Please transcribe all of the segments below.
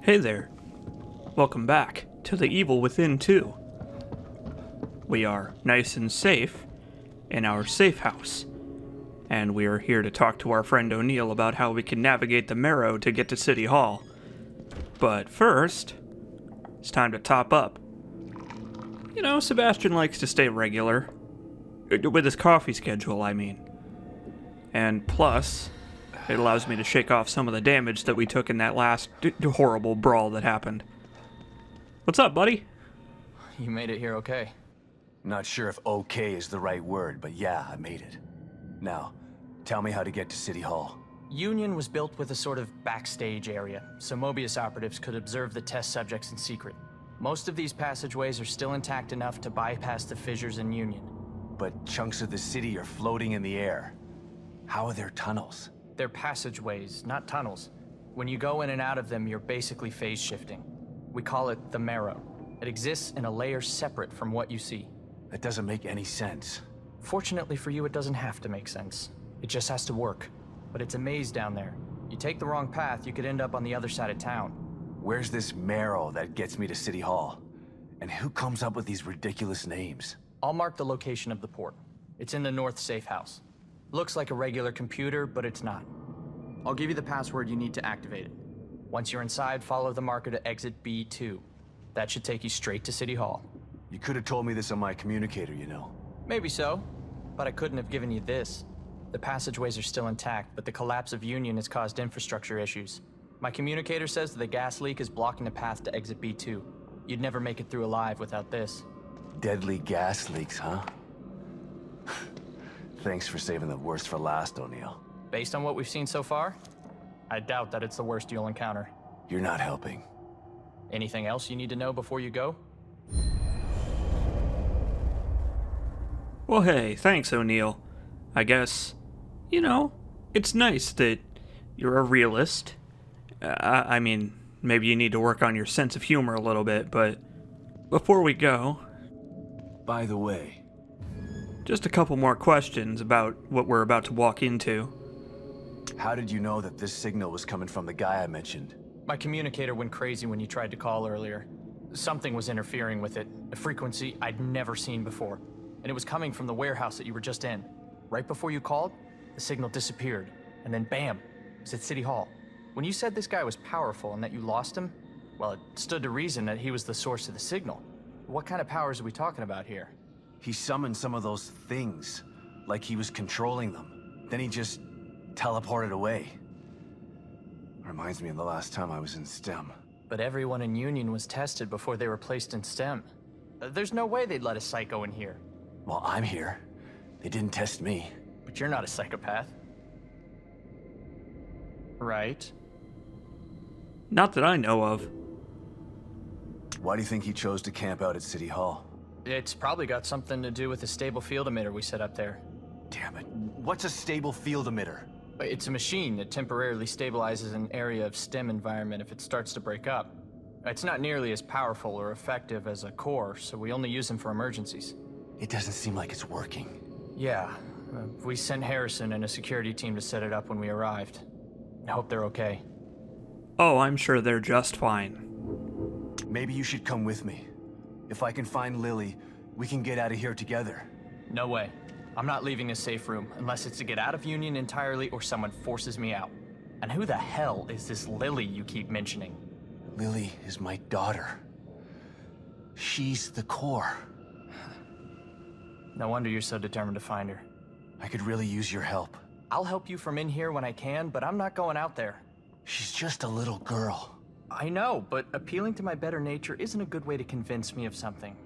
Hey there. Welcome back to The Evil Within 2. We are nice and safe in our safe house, and we are here to talk to our friend O'Neill about how we can navigate the Marrow to get to City Hall. But first, it's time to top up. You know, Sebastian likes to stay regular. With his coffee schedule, I mean. And plus, it allows me to shake off some of the damage that we took in that last horrible brawl that happened. What's up, buddy? You made it here okay. Not sure if okay is the right word, but yeah, I made it. Now, tell me how to get to City Hall. Union was built with a sort of backstage area, so Mobius operatives could observe the test subjects in secret. Most of these passageways are still intact enough to bypass the fissures in Union. But chunks of the city are floating in the air. How are there tunnels? They're passageways, not tunnels. When you go in and out of them, you're basically phase shifting. We call it the Marrow. It exists in a layer separate from what you see. That doesn't make any sense. Fortunately for you, it doesn't have to make sense. It just has to work. But it's a maze down there. You take the wrong path, you could end up on the other side of town. Where's this Marrow that gets me to City Hall? And who comes up with these ridiculous names? I'll mark the location of the port. It's in the north safe house. Looks like a regular computer, but it's not. I'll give you the password you need to activate it. Once you're inside, follow the marker to exit B2. That should take you straight to City Hall. You could have told me this on my communicator, you know. Maybe so, but I couldn't have given you this. The passageways are still intact, but the collapse of Union has caused infrastructure issues. My communicator says that the gas leak is blocking the path to exit B2. You'd never make it through alive without this. Deadly gas leaks, huh? Thanks for saving the worst for last, O'Neill. Based on what we've seen so far, I doubt that it's the worst you'll encounter. You're not helping. Anything else you need to know before you go? Well, hey, thanks, O'Neill. I guess, you know, it's nice that you're a realist. I mean, maybe you need to work on your sense of humor a little bit, but before we go... By the way... Just a couple more questions about what we're about to walk into. How did you know that this signal was coming from the guy I mentioned? My communicator went crazy when you tried to call earlier. Something was interfering with it, a frequency I'd never seen before. And it was coming from the warehouse that you were just in. Right before you called, the signal disappeared. And then bam, it was at City Hall. When you said this guy was powerful and that you lost him, well, it stood to reason that he was the source of the signal. What kind of powers are we talking about here? He summoned some of those things, like he was controlling them. Then he just teleported away. Reminds me of the last time I was in STEM. But everyone in Union was tested before they were placed in STEM. There's no way they'd let a psycho in here. Well, I'm here. They didn't test me. But you're not a psychopath. Right? Not that I know of. Why do you think he chose to camp out at City Hall? It's probably got something to do with the stable field emitter we set up there. Damn it. What's a stable field emitter? It's a machine that temporarily stabilizes an area of STEM environment if it starts to break up. It's not nearly as powerful or effective as a core, so we only use them for emergencies. It doesn't seem like it's working. Yeah. We sent Harrison and a security team to set it up when we arrived. I hope they're okay. Oh, I'm sure they're just fine. Maybe you should come with me. If I can find Lily, we can get out of here together. No way. I'm not leaving this safe room unless it's to get out of Union entirely or someone forces me out. And who the hell is this Lily you keep mentioning? Lily is my daughter. She's the core. No wonder you're so determined to find her. I could really use your help. I'll help you from in here when I can, but I'm not going out there. She's just a little girl. I know, but appealing to my better nature isn't a good way to convince me of something.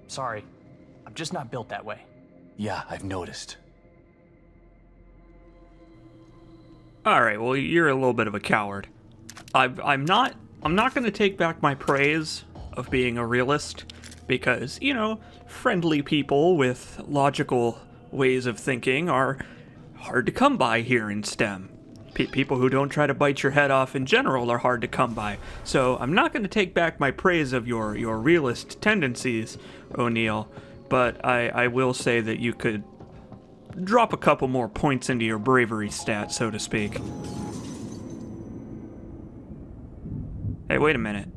Sorry, I'm just not built that way. Yeah, I've noticed. Alright, well, you're a little bit of a coward. I'm not going to take back my praise of being a realist, because, you know, friendly people with logical ways of thinking are hard to come by here in STEM. People who don't try to bite your head off in general are hard to come by. So I'm not going to take back my praise of your realist tendencies, O'Neill, but I will say that you could drop a couple more points into your bravery stat, so to speak. Hey, wait a minute.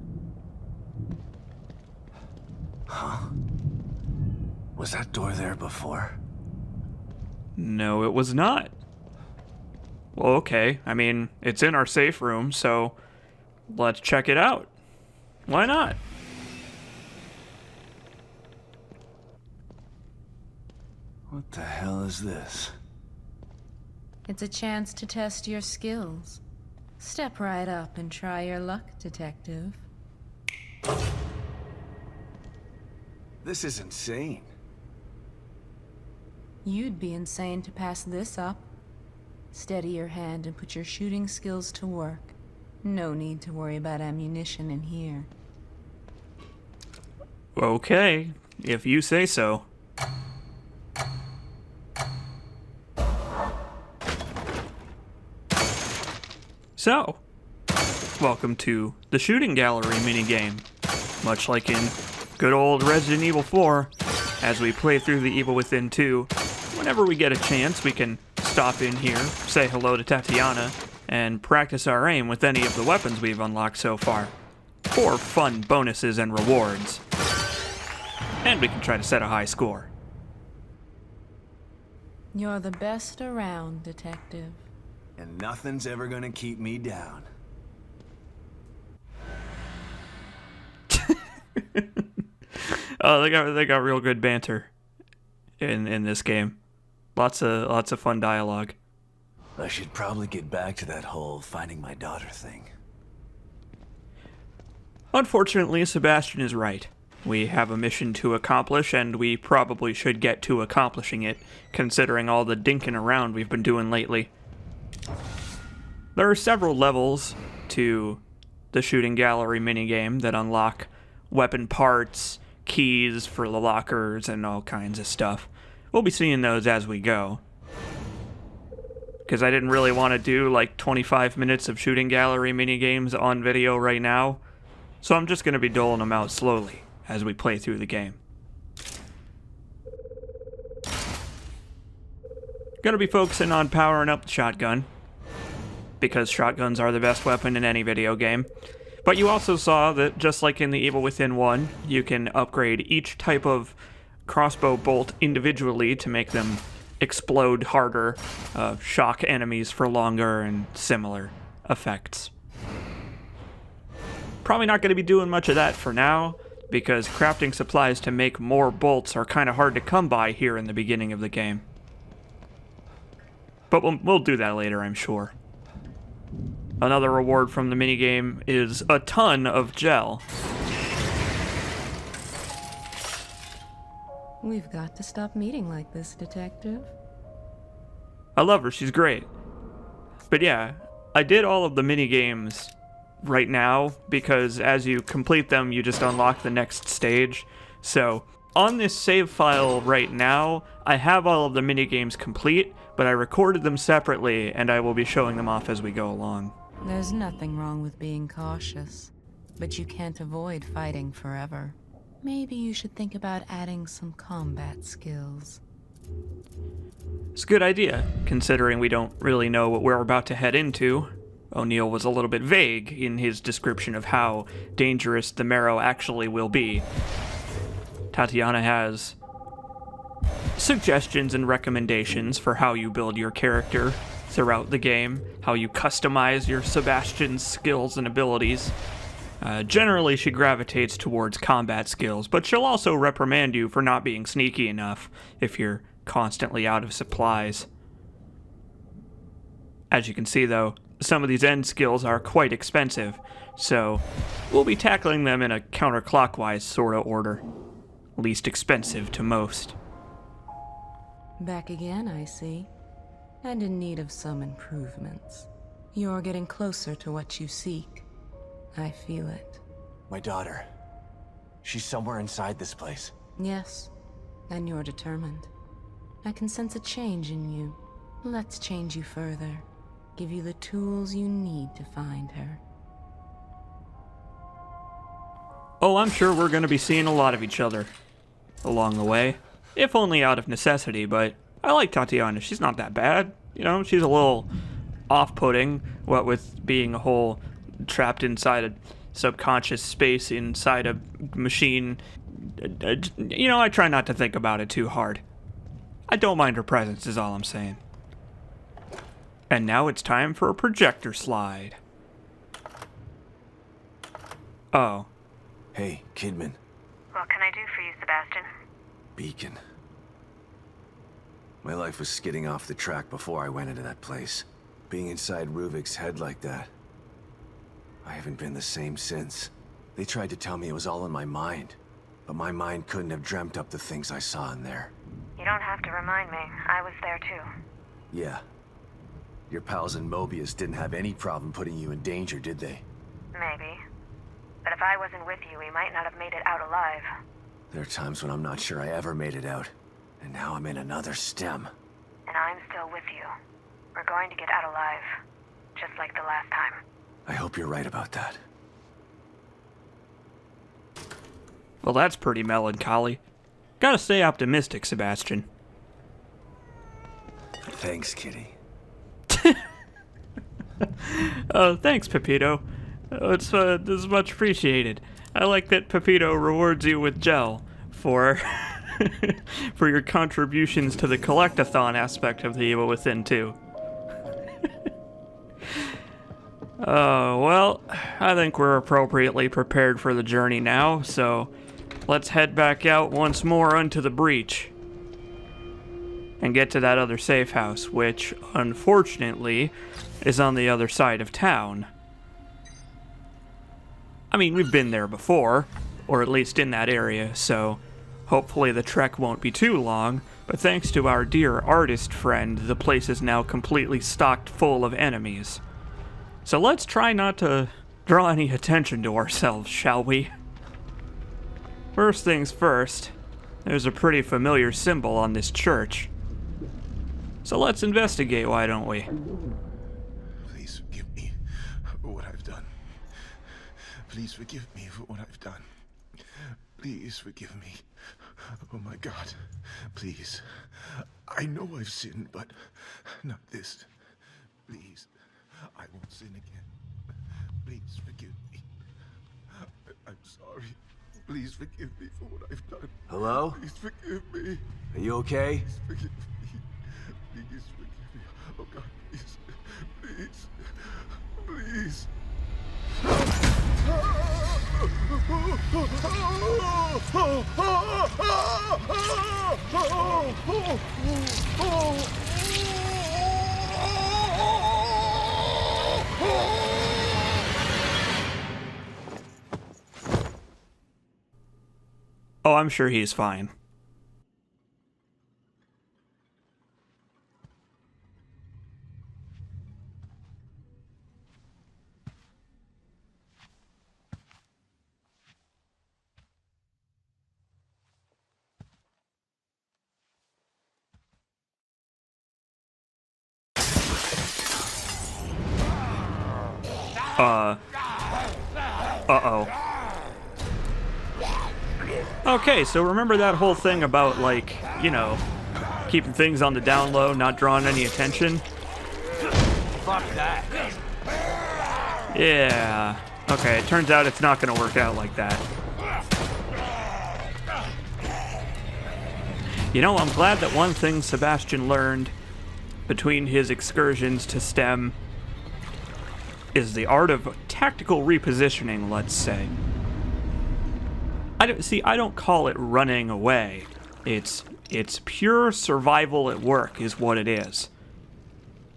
Was that door there before? No, it was not. Well, okay. I mean, it's in our safe room, so let's check it out. Why not? What the hell is this? It's a chance to test your skills. Step right up and try your luck, Detective. This is insane. You'd be insane to pass this up. Steady your hand and put your shooting skills to work. No need to worry about ammunition in here. Okay, if you say so. So, welcome to the shooting gallery minigame. Much like in good old Resident Evil 4, as we play through the Evil Within 2, whenever we get a chance, we can stop in here, say hello to Tatiana, and practice our aim with any of the weapons we've unlocked so far, for fun bonuses and rewards. And we can try to set a high score. You're the best around, Detective. And nothing's ever gonna keep me down. Oh, they got real good banter in this game. Lots of fun dialogue. I should probably get back to that whole finding my daughter thing. Unfortunately, Sebastian is right. We have a mission to accomplish, and we probably should get to accomplishing it, considering all the dinking around we've been doing lately. There are several levels to the shooting gallery minigame that unlock weapon parts, keys for the lockers, and all kinds of stuff. We'll be seeing those as we go. Because I didn't really want to do like 25 minutes of shooting gallery minigames on video right now, so I'm just going to be doling them out slowly as we play through the game. Gonna be focusing on powering up the shotgun, because shotguns are the best weapon in any video game. But you also saw that, just like in the Evil Within 1, you can upgrade each type of crossbow bolt individually to make them explode harder, shock enemies for longer, and similar effects. Probably not going to be doing much of that for now, because crafting supplies to make more bolts are kind of hard to come by here in the beginning of the game. But we'll do that later, I'm sure. Another reward from the minigame is a ton of gel. We've got to stop meeting like this, Detective. I love her, she's great. But yeah, I did all of the minigames right now, because as you complete them, you just unlock the next stage. So, on this save file right now, I have all of the minigames complete, but I recorded them separately, and I will be showing them off as we go along. There's nothing wrong with being cautious, but you can't avoid fighting forever. Maybe you should think about adding some combat skills. It's a good idea, considering we don't really know what we're about to head into. O'Neill was a little bit vague in his description of how dangerous the marrow actually will be. Tatiana has suggestions and recommendations for how you build your character throughout the game, how you customize your Sebastian's skills and abilities. Generally, she gravitates towards combat skills, but she'll also reprimand you for not being sneaky enough if you're constantly out of supplies. As you can see, though, some of these end skills are quite expensive, so we'll be tackling them in a counterclockwise sort of order. Least expensive to most. Back again, I see. And in need of some improvements. You're getting closer to what you seek. I feel it. My daughter. She's somewhere inside this place. Yes, and you're determined. I can sense a change in you. Let's change you further. Give you the tools you need to find her. Oh, I'm sure we're going to be seeing a lot of each other along the way. If only out of necessity, but I like Tatiana. She's not that bad. You know, she's a little off-putting, what with being a whole trapped inside subconscious space inside a machine. I try not to think about it too hard. I don't mind her presence is all I'm saying. And now it's time for a projector slide. Oh. Hey, Kidman. What can I do for you, Sebastian? Beacon. My life was skidding off the track before I went into that place. Being inside Ruvik's head like that. I haven't been the same since. They tried to tell me it was all in my mind. But my mind couldn't have dreamt up the things I saw in there. You don't have to remind me. I was there too. Yeah. Your pals in Mobius didn't have any problem putting you in danger, did they? Maybe. But if I wasn't with you, we might not have made it out alive. There are times when I'm not sure I ever made it out. And now I'm in another stem. And I'm still with you. We're going to get out alive. Just like the last time. I hope you're right about that. Well, that's pretty melancholy. Gotta stay optimistic, Sebastian. Thanks, Kitty. Oh, thanks, Pepito. This is much appreciated. I like that Pepito rewards you with gel for for your contributions to the collectathon aspect of the Evil Within 2. Oh, well, I think we're appropriately prepared for the journey now, so let's head back out once more onto the breach and get to that other safe house, which, unfortunately, is on the other side of town. I mean, we've been there before, or at least in that area, so hopefully the trek won't be too long, but thanks to our dear artist friend, the place is now completely stocked full of enemies. So let's try not to draw any attention to ourselves, shall we? First things first, there's a pretty familiar symbol on this church. So let's investigate, why don't we? Please forgive me for what I've done. Please forgive me for what I've done. Please forgive me. Oh my God. Please. I know I've sinned, but not this. Please. I won't sin again. Please forgive me. I'm sorry. Please forgive me for what I've done. Hello? Please forgive me. Are you okay? Please forgive me. Please forgive me. Oh God, please. Please. Oh, I'm sure he's fine. Uh-oh. Okay, so remember that whole thing about, like, keeping things on the down low, not drawing any attention? Fuck that. Yeah. Okay, it turns out it's not gonna work out like that. I'm glad that one thing Sebastian learned between his excursions to STEM is the art of tactical repositioning, let's say. I don't call it running away. It's pure survival at work is what it is.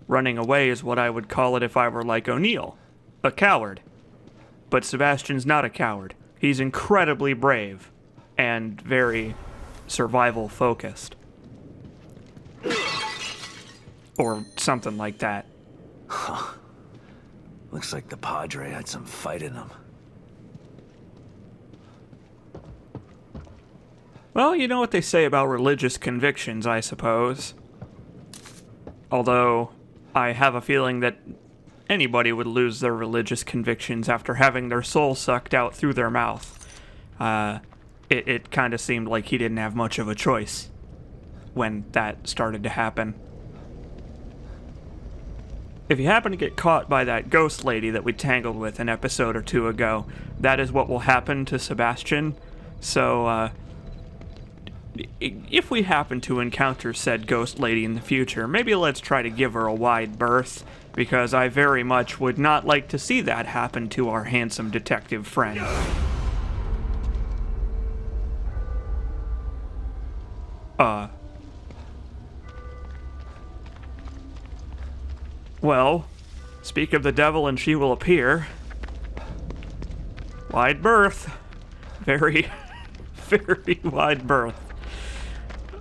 Running away is what I would call it if I were like O'Neill, a coward. But Sebastian's not a coward. He's incredibly brave and very survival focused. Or something like that. Looks like the Padre had some fight in him. Well, you know what they say about religious convictions, I suppose. Although, I have a feeling that anybody would lose their religious convictions after having their soul sucked out through their mouth. It kind of seemed like he didn't have much of a choice when that started to happen. If you happen to get caught by that ghost lady that we tangled with an episode or two ago, that is what will happen to Sebastian. So, if we happen to encounter said ghost lady in the future, maybe let's try to give her a wide berth, because I very much would not like to see that happen to our handsome detective friend. Well, speak of the devil and she will appear. Wide berth. Very, very wide berth.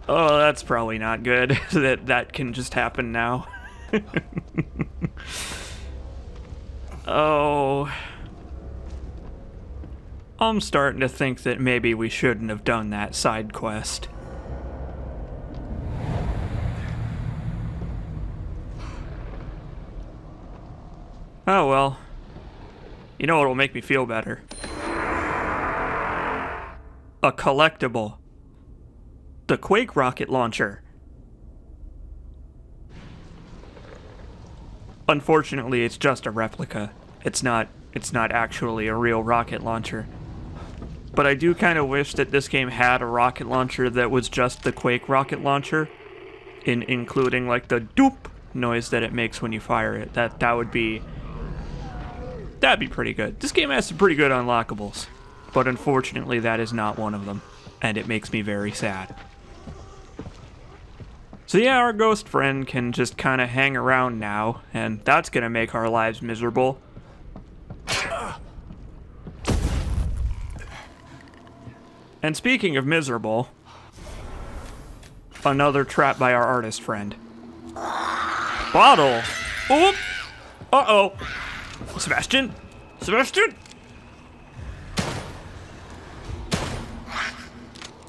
Oh, that's probably not good. That can just happen now. Oh. I'm starting to think that maybe we shouldn't have done that side quest. Oh well. You know what'll make me feel better? A collectible. The Quake rocket launcher. Unfortunately, it's just a replica. It's not actually a real rocket launcher. But I do kind of wish that this game had a rocket launcher that was just the Quake rocket launcher, including like the doop noise that it makes when you fire it. That'd be pretty good. This game has some pretty good unlockables, but unfortunately that is not one of them, and it makes me very sad. So yeah, our ghost friend can just kind of hang around now, and that's gonna make our lives miserable. And speaking of miserable, another trap by our artist friend. Bottle! Oop! Uh-oh! Sebastian? Sebastian?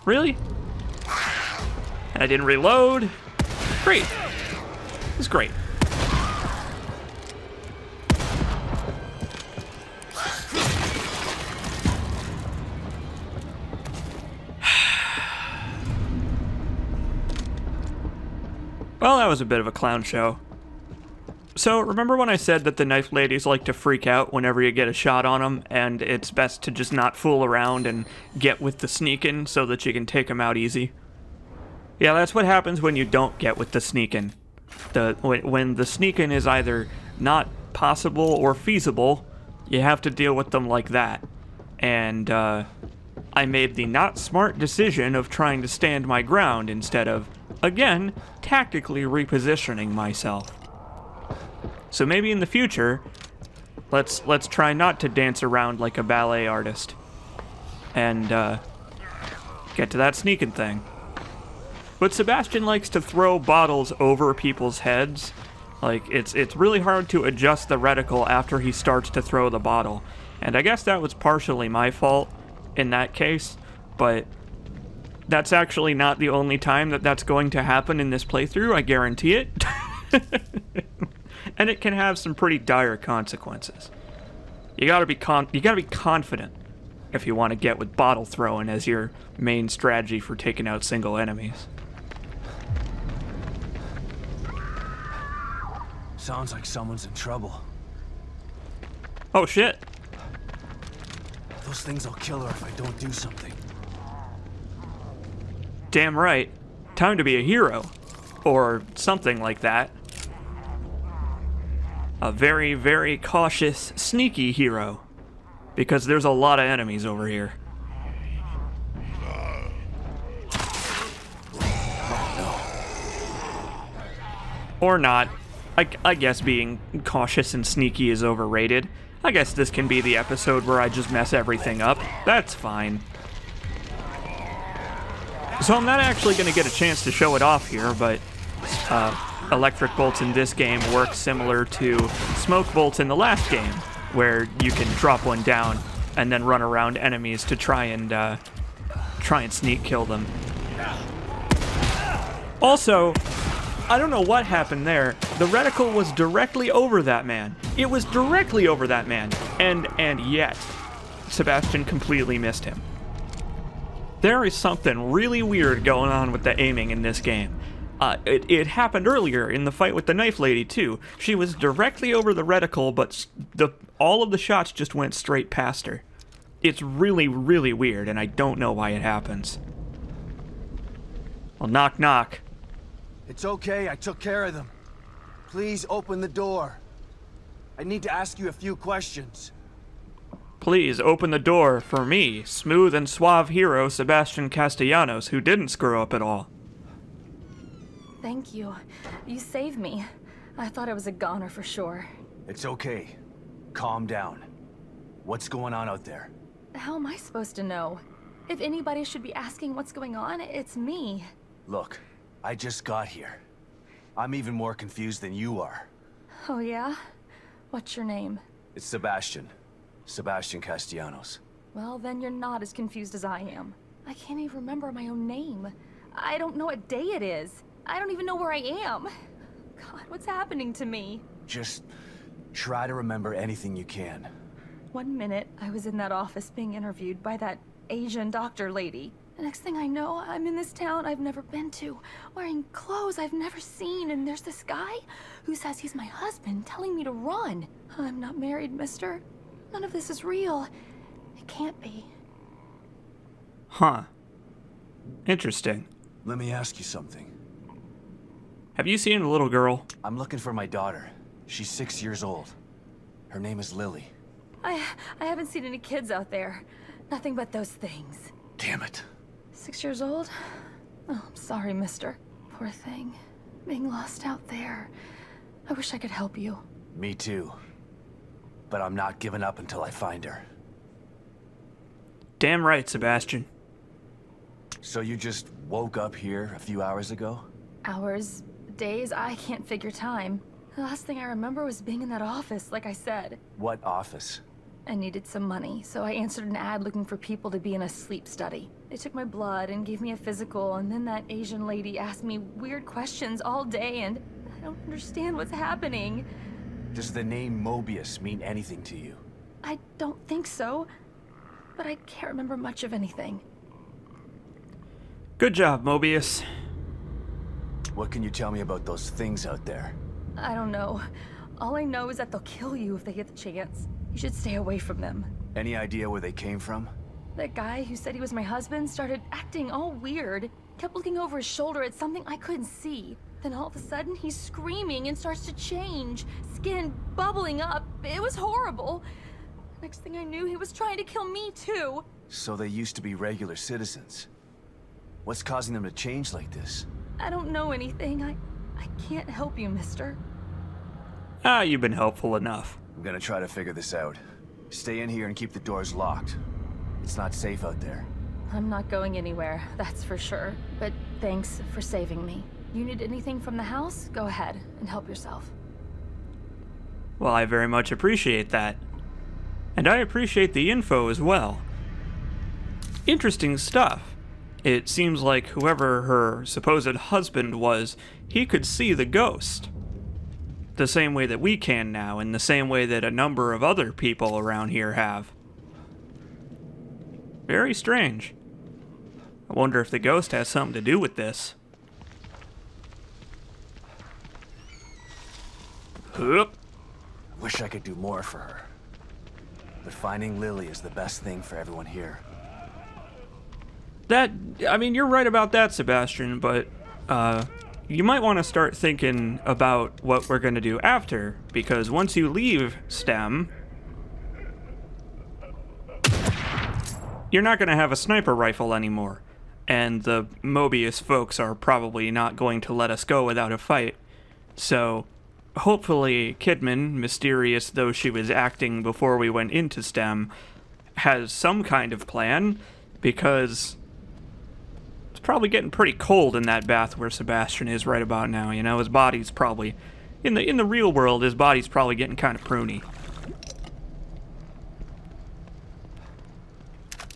Really? And I didn't reload. Great. This is great. Well, that was a bit of a clown show. So, remember when I said that the knife ladies like to freak out whenever you get a shot on them, and it's best to just not fool around and get with the sneakin' so that you can take them out easy? Yeah, that's what happens when you don't get with the sneakin'. When the sneakin' is either not possible or feasible, you have to deal with them like that. And, I made the not smart decision of trying to stand my ground instead of, again, tactically repositioning myself. So maybe in the future, let's try not to dance around like a ballet artist, and get to that sneaking thing. But Sebastian likes to throw bottles over people's heads. Like, it's really hard to adjust the reticle after he starts to throw the bottle. And I guess that was partially my fault in that case, but that's actually not the only time that that's going to happen in this playthrough, I guarantee it. And it can have some pretty dire consequences. You gotta be confident if you want to get with bottle throwing as your main strategy for taking out single enemies. Sounds like someone's in trouble. Oh shit. Those things will kill her if I don't do something. Damn right. Time to be a hero. Or something like that. A very, very cautious, sneaky hero. Because there's a lot of enemies over here. Or not. I guess being cautious and sneaky is overrated. I guess this can be the episode where I just mess everything up. That's fine. So I'm not actually going to get a chance to show it off here, but electric bolts in this game work similar to smoke bolts in the last game, where you can drop one down and then run around enemies to try and sneak kill them. Also, I don't know what happened there. The reticle was directly over that man. It was directly over that man, and yet Sebastian completely missed him. There is something really weird going on with the aiming in this game. It happened earlier in the fight with the knife lady, too. She was directly over the reticle, but all of the shots just went straight past her. It's really, really weird, and I don't know why it happens. Well, knock, knock. It's okay, I took care of them. Please open the door. I need to ask you a few questions. Please open the door for me, smooth and suave hero Sebastian Castellanos, who didn't screw up at all. Thank you. You saved me. I thought I was a goner for sure. It's okay. Calm down. What's going on out there? How am I supposed to know? If anybody should be asking what's going on, it's me. Look, I just got here. I'm even more confused than you are. Oh yeah? What's your name? It's Sebastian. Sebastian Castellanos. Well, then you're not as confused as I am. I can't even remember my own name. I don't know what day it is. I don't even know where I am. God, what's happening to me? Just try to remember anything you can. 1 minute, I was in that office being interviewed by that Asian doctor lady. The next thing I know, I'm in this town I've never been to, wearing clothes I've never seen, and there's this guy who says he's my husband telling me to run. I'm not married, mister. None of this is real. It can't be. Huh. Interesting. Let me ask you something. Have you seen a little girl? I'm looking for my daughter. She's 6 years old. Her name is Lily. I haven't seen any kids out there. Nothing but those things. Damn it. 6 years old? Oh, I'm sorry, mister. Poor thing. Being lost out there. I wish I could help you. Me too. But I'm not giving up until I find her. Damn right, Sebastian. So you just woke up here a few hours ago? Hours, days, I can't figure time. The last thing I remember was being in that office, like I said. What office? I needed some money, so I answered an ad looking for people to be in a sleep study. They took my blood and gave me a physical, and then that Asian lady asked me weird questions all day, and I don't understand what's happening. Does the name Mobius mean anything to you? I don't think so, but I can't remember much of anything. Good job, Mobius. What can you tell me about those things out there? I don't know. All I know is that they'll kill you if they get the chance. You should stay away from them. Any idea where they came from? That guy who said he was my husband started acting all weird. Kept looking over his shoulder at something I couldn't see. Then all of a sudden, he's screaming and starts to change. Skin bubbling up. It was horrible. Next thing I knew, he was trying to kill me too. So they used to be regular citizens. What's causing them to change like this? I don't know anything. I can't help you, mister. Ah, you've been helpful enough. I'm gonna try to figure this out. Stay in here and keep the doors locked. It's not safe out there. I'm not going anywhere, that's for sure. But thanks for saving me. You need anything from the house? Go ahead and help yourself. Well, I very much appreciate that. And I appreciate the info as well. Interesting stuff. It seems like whoever her supposed husband was, he could see the ghost. The same way that we can now, and the same way that a number of other people around here have. Very strange. I wonder if the ghost has something to do with this. Hup. Wish I could do more for her. But finding Lily is the best thing for everyone here. You're right about that, Sebastian, but, you might want to start thinking about what we're going to do after, because once you leave STEM, you're not going to have a sniper rifle anymore, and the Mobius folks are probably not going to let us go without a fight. So, hopefully Kidman, mysterious though she was acting before we went into STEM, has some kind of plan, because it's probably getting pretty cold in that bath where Sebastian is right about now. You know, his body's probably, in the real world, his body's probably getting kind of pruny.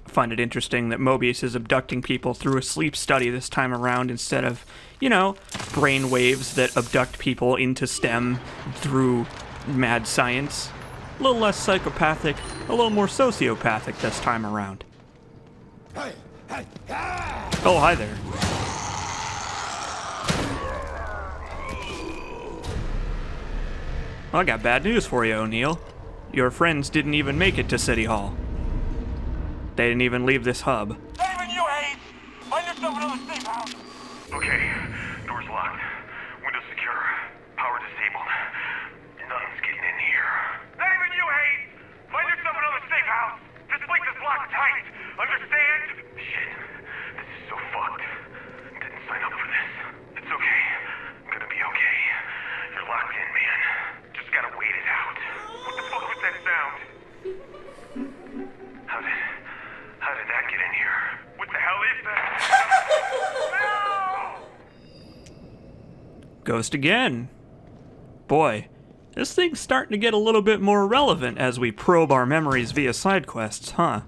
I find it interesting that Mobius is abducting people through a sleep study this time around instead of, brain waves that abduct people into STEM through mad science. A little less psychopathic, a little more sociopathic this time around. Oh, hi there. Well, I got bad news for you, O'Neill. Your friends didn't even make it to City Hall. They didn't even leave this hub. Not even you, Hayes! Find yourself another safe house! Okay, door's locked. Windows secure. Power disabled. Nothing's getting in here. Not even you, Hayes! Find yourself another safe house! This place is locked tight! Understand? Shit. This is so fucked. Didn't sign up for this. It's okay. I'm gonna be okay. You're locked in, man. Just gotta wait it out. What the fuck was that sound? How did that get in here? What the hell is that? No! Ghost again. Boy, this thing's starting to get a little bit more relevant as we probe our memories via side quests, huh?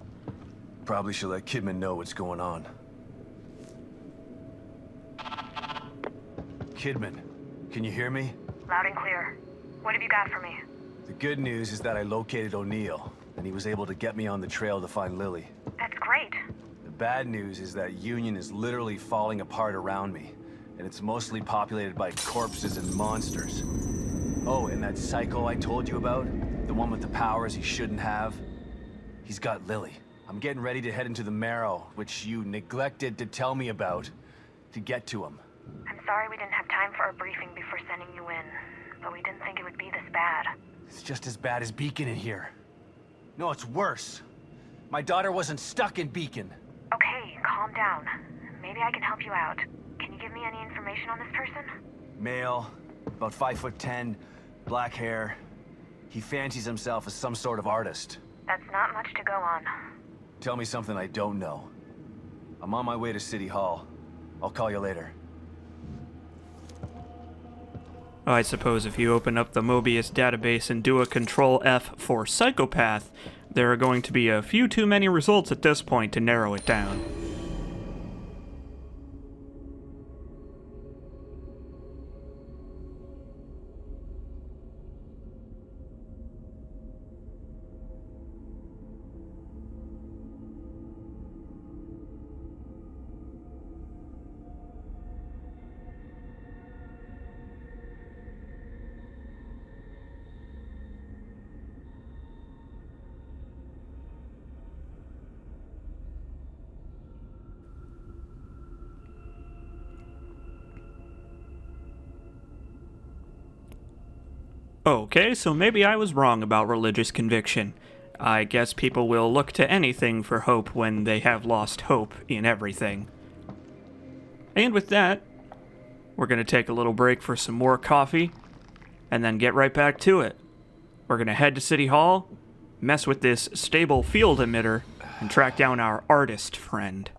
Probably should let Kidman know what's going on. Kidman, can you hear me? Loud and clear. What have you got for me? The good news is that I located O'Neill, and he was able to get me on the trail to find Lily. That's great. The bad news is that Union is literally falling apart around me, and it's mostly populated by corpses and monsters. Oh, and that psycho I told you about? The one with the powers he shouldn't have? He's got Lily. I'm getting ready to head into the Marrow, which you neglected to tell me about, to get to him. I'm sorry we didn't have time for a briefing before sending you in, but we didn't think it would be this bad. It's just as bad as Beacon in here. No, it's worse. My daughter wasn't stuck in Beacon. Okay, calm down. Maybe I can help you out. Can you give me any information on this person? Male, about 5'10", black hair. He fancies himself as some sort of artist. That's not much to go on. Tell me something I don't know. I'm on my way to City Hall. I'll call you later. I suppose if you open up the Mobius database and do a Control F for psychopath, there are going to be a few too many results at this point to narrow it down. Okay, so maybe I was wrong about religious conviction. I guess people will look to anything for hope when they have lost hope in everything. And with that, we're going to take a little break for some more coffee, and then get right back to it. We're going to head to City Hall, mess with this stable field emitter, and track down our artist friend.